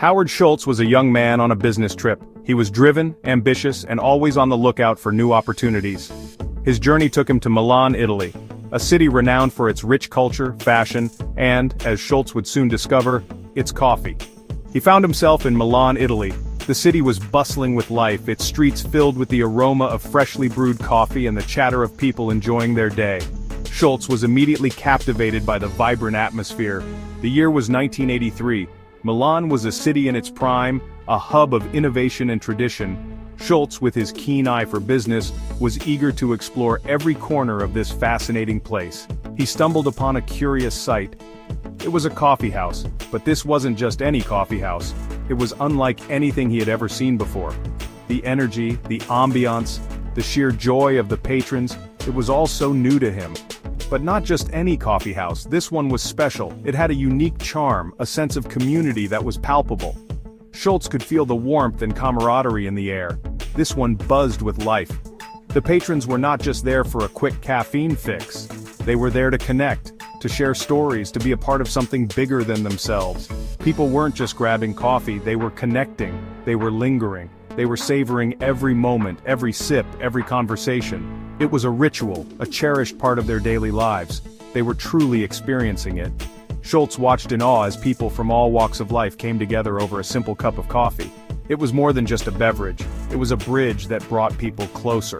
Howard Schultz was a young man on a business trip. He was driven, ambitious, and always on the lookout for new opportunities. His journey took him to Milan, Italy, a city renowned for its rich culture, fashion, and, as Schultz would soon discover, its coffee. He found himself in Milan, Italy. The city was bustling with life, its streets filled with the aroma of freshly brewed coffee and the chatter of people enjoying their day. Schultz was immediately captivated by the vibrant atmosphere. The year was 1983. Milan was a city in its prime, a hub of innovation and tradition. Schultz, with his keen eye for business, was eager to explore every corner of this fascinating place. He stumbled upon a curious sight. It was a coffee house, but this wasn't just any coffee house. It was unlike anything he had ever seen before. The energy, the ambiance, the sheer joy of the patrons, it was all so new to him. But not just any coffee house, this one was special. It had a unique charm, a sense of community that was palpable. Schultz could feel the warmth and camaraderie in the air. This one buzzed with life. The patrons were not just there for a quick caffeine fix. They were there to connect, to share stories, to be a part of something bigger than themselves. People weren't just grabbing coffee, they were connecting, they were lingering, they were savoring every moment, every sip, every conversation. It was a ritual, a cherished part of their daily lives. They were truly experiencing it. Schultz watched in awe as people from all walks of life came together over a simple cup of coffee. It was more than just a beverage, it was a bridge that brought people closer.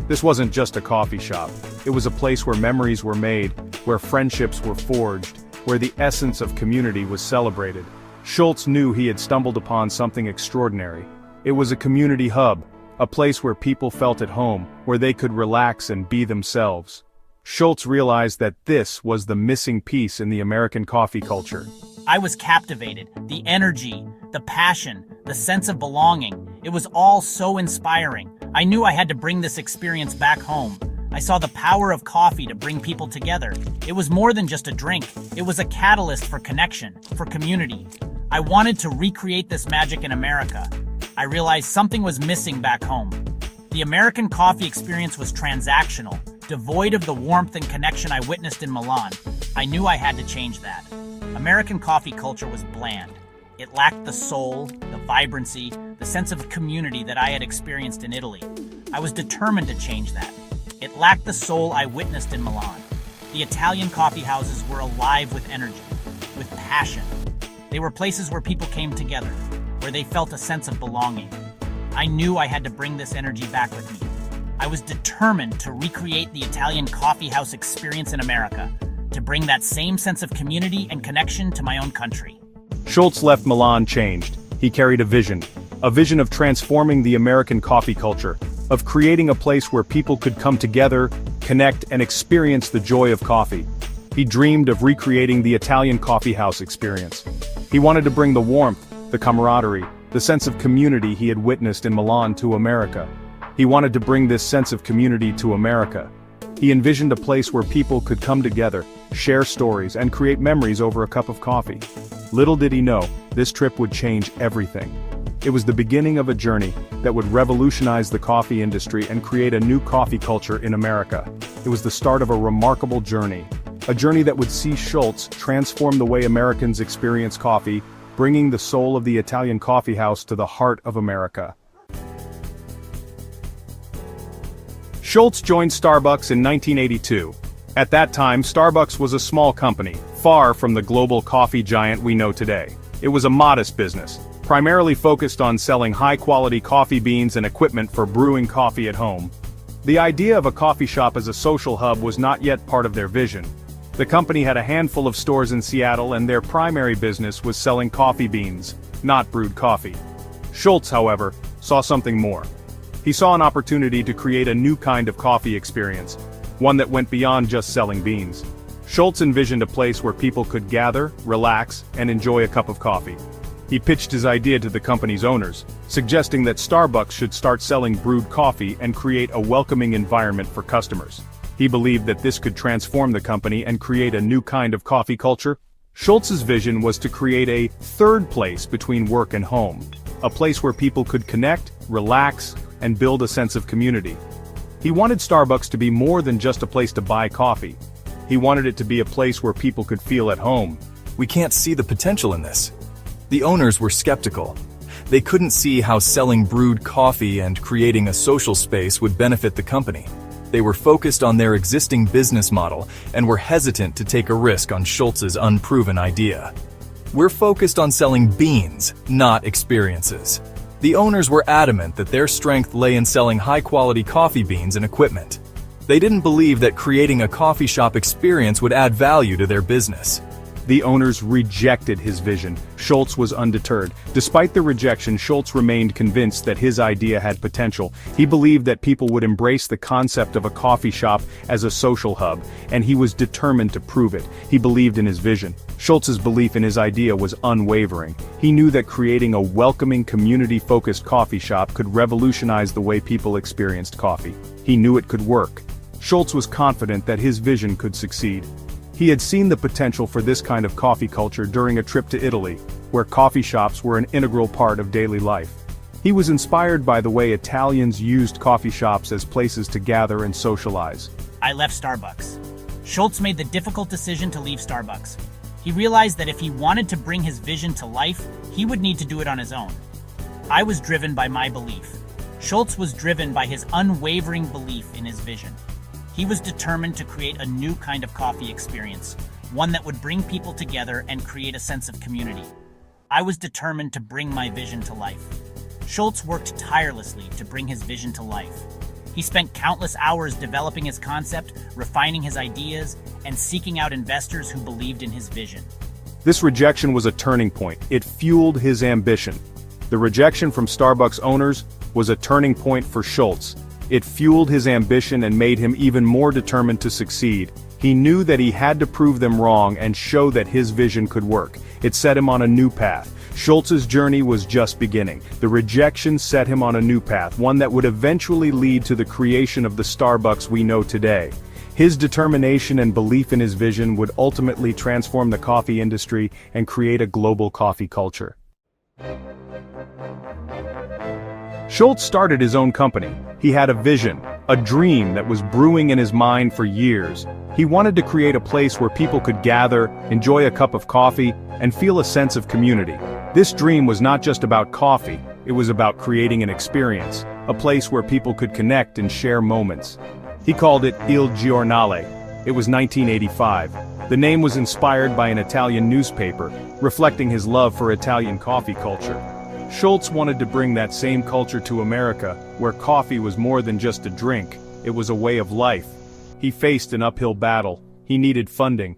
This wasn't just a coffee shop. It was a place where memories were made, where friendships were forged, where the essence of community was celebrated. Schultz knew he had stumbled upon something extraordinary. It was a community hub, a place where people felt at home, where they could relax and be themselves. Schultz realized that this was the missing piece in the American coffee culture. I was captivated. The energy, the passion, the sense of belonging. It was all so inspiring. I knew I had to bring this experience back home. I saw the power of coffee to bring people together. It was more than just a drink. It was a catalyst for connection, for community. I wanted to recreate this magic in America. I realized something was missing back home. The American coffee experience was transactional, devoid of the warmth and connection I witnessed in Milan. I knew I had to change that. American coffee culture was bland. It lacked the soul, the vibrancy, the sense of community that I had experienced in Italy. I was determined to change that. It lacked the soul I witnessed in Milan. The Italian coffee houses were alive with energy, with passion. They were places where people came together, where they felt a sense of belonging. I knew I had to bring this energy back with me. I was determined to recreate the Italian coffee house experience in America, to bring that same sense of community and connection to my own country. Schultz left Milan changed. He carried a vision of transforming the American coffee culture, of creating a place where people could come together, connect, and experience the joy of coffee. He dreamed of recreating the Italian coffee house experience. He wanted to bring the warmth, the camaraderie, the sense of community he had witnessed in Milan to America. He wanted to bring this sense of community to America. He envisioned a place where people could come together, share stories, and create memories over a cup of coffee. Little did he know, this trip would change everything. It was the beginning of a journey that would revolutionize the coffee industry and create a new coffee culture in America. It was the start of a remarkable journey. A journey that would see Schultz transform the way Americans experience coffee, bringing the soul of the Italian coffee house to the heart of America. Schultz joined Starbucks in 1982. At that time, Starbucks was a small company, far from the global coffee giant we know today. It was a modest business, primarily focused on selling high-quality coffee beans and equipment for brewing coffee at home. The idea of a coffee shop as a social hub was not yet part of their vision. The company had a handful of stores in Seattle and their primary business was selling coffee beans, not brewed coffee. Schultz, however, saw something more. He saw an opportunity to create a new kind of coffee experience, one that went beyond just selling beans. Schultz envisioned a place where people could gather, relax, and enjoy a cup of coffee. He pitched his idea to the company's owners, suggesting that Starbucks should start selling brewed coffee and create a welcoming environment for customers. He believed that this could transform the company and create a new kind of coffee culture. Schultz's vision was to create a third place between work and home, a place where people could connect, relax, and build a sense of community. He wanted Starbucks to be more than just a place to buy coffee. He wanted it to be a place where people could feel at home. We can't see the potential in this. The owners were skeptical. They couldn't see how selling brewed coffee and creating a social space would benefit the company. They were focused on their existing business model and were hesitant to take a risk on Schultz's unproven idea. "We're focused on selling beans, not experiences." The owners were adamant that their strength lay in selling high-quality coffee beans and equipment. They didn't believe that creating a coffee shop experience would add value to their business. The owners rejected his vision. Schultz was undeterred. Despite the rejection, Schultz remained convinced that his idea had potential. He believed that people would embrace the concept of a coffee shop as a social hub, and he was determined to prove it. He believed in his vision. Schultz's belief in his idea was unwavering. He knew that creating a welcoming, community-focused coffee shop could revolutionize the way people experienced coffee. He knew it could work. Schultz was confident that his vision could succeed. He had seen the potential for this kind of coffee culture during a trip to Italy, where coffee shops were an integral part of daily life. He was inspired by the way Italians used coffee shops as places to gather and socialize. I left Starbucks. Schultz made the difficult decision to leave Starbucks. He realized that if he wanted to bring his vision to life, he would need to do it on his own. I was driven by my belief. Schultz was driven by his unwavering belief in his vision. He was determined to create a new kind of coffee experience, one that would bring people together and create a sense of community. I was determined to bring my vision to life. Schultz worked tirelessly to bring his vision to life. He spent countless hours developing his concept, refining his ideas, and seeking out investors who believed in his vision. This rejection was a turning point. It fueled his ambition. The rejection from Starbucks owners was a turning point for Schultz. It fueled his ambition and made him even more determined to succeed. He knew that he had to prove them wrong and show that his vision could work. It set him on a new path. Schultz's journey was just beginning. The rejection set him on a new path, one that would eventually lead to the creation of the Starbucks we know today. His determination and belief in his vision would ultimately transform the coffee industry and create a global coffee culture. Schultz started his own company. He had a vision, a dream that was brewing in his mind for years. He wanted to create a place where people could gather, enjoy a cup of coffee, and feel a sense of community. This dream was not just about coffee, it was about creating an experience, a place where people could connect and share moments. He called it Il Giornale. It was 1985. The name was inspired by an Italian newspaper, reflecting his love for Italian coffee culture. Schultz wanted to bring that same culture to America, where coffee was more than just a drink, it was a way of life. He faced an uphill battle. He needed funding.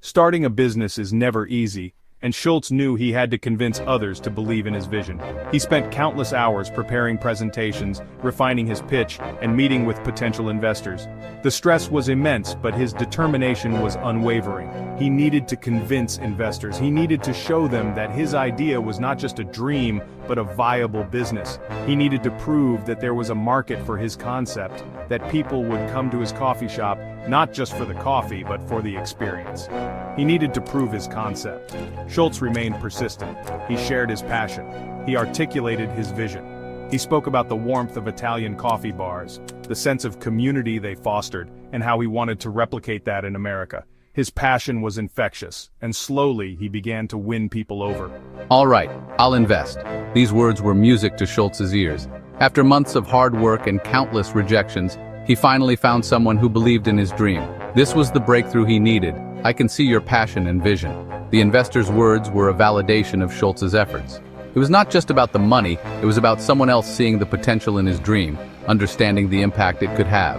Starting a business is never easy, and Schultz knew he had to convince others to believe in his vision. He spent countless hours preparing presentations, refining his pitch, and meeting with potential investors. The stress was immense, but his determination was unwavering. He needed to convince investors. He needed to show them that his idea was not just a dream, but a viable business. He needed to prove that there was a market for his concept, that people would come to his coffee shop, not just for the coffee, but for the experience. He needed to prove his concept. Schultz remained persistent. He shared his passion. He articulated his vision. He spoke about the warmth of Italian coffee bars, the sense of community they fostered, and how he wanted to replicate that in America. His passion was infectious, and slowly he began to win people over. All right, I'll invest. These words were music to Schultz's ears. After months of hard work and countless rejections, he finally found someone who believed in his dream. This was the breakthrough he needed. I can see your passion and vision. The investor's words were a validation of Schultz's efforts. It was not just about the money, it was about someone else seeing the potential in his dream, understanding the impact it could have.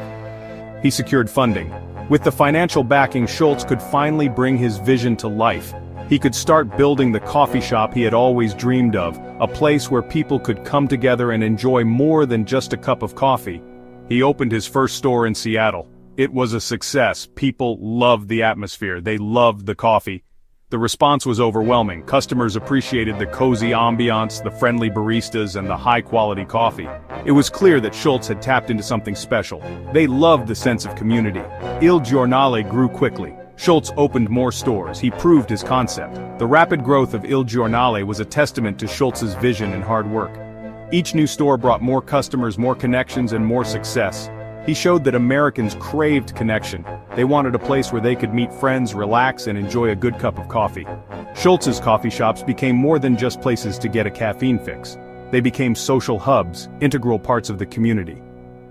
He secured funding. With the financial backing, Schultz could finally bring his vision to life. He could start building the coffee shop he had always dreamed of, a place where people could come together and enjoy more than just a cup of coffee. He opened his first store in Seattle. It was a success. People loved the atmosphere. They loved the coffee. The response was overwhelming. Customers appreciated the cozy ambiance, the friendly baristas, and the high-quality coffee. It was clear that Schultz had tapped into something special. They loved the sense of community. Il Giornale grew quickly. Schultz opened more stores. He proved his concept. The rapid growth of Il Giornale was a testament to Schultz's vision and hard work. Each new store brought more customers, more connections, and more success. He showed that Americans craved connection. They wanted a place where they could meet friends, relax, and enjoy a good cup of coffee. Schultz's coffee shops became more than just places to get a caffeine fix. They became social hubs, integral parts of the community.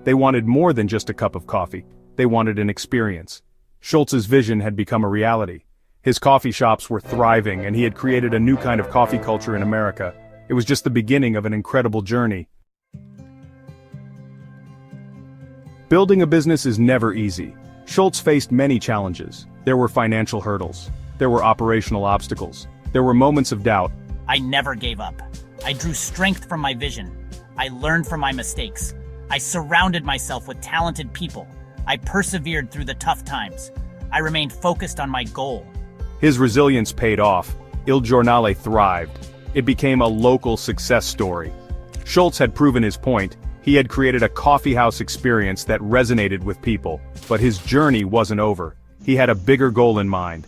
They wanted more than just a cup of coffee. They wanted an experience. Schultz's vision had become a reality. His coffee shops were thriving, and he had created a new kind of coffee culture in America. It was just the beginning of an incredible journey. Building a business is never easy. Schultz faced many challenges. There were financial hurdles. There were operational obstacles. There were moments of doubt. I never gave up. I drew strength from my vision. I learned from my mistakes. I surrounded myself with talented people. I persevered through the tough times. I remained focused on my goal. His resilience paid off. Il Giornale thrived. It became a local success story. Schultz had proven his point. He had created a coffeehouse experience that resonated with people. But his journey wasn't over. He had a bigger goal in mind.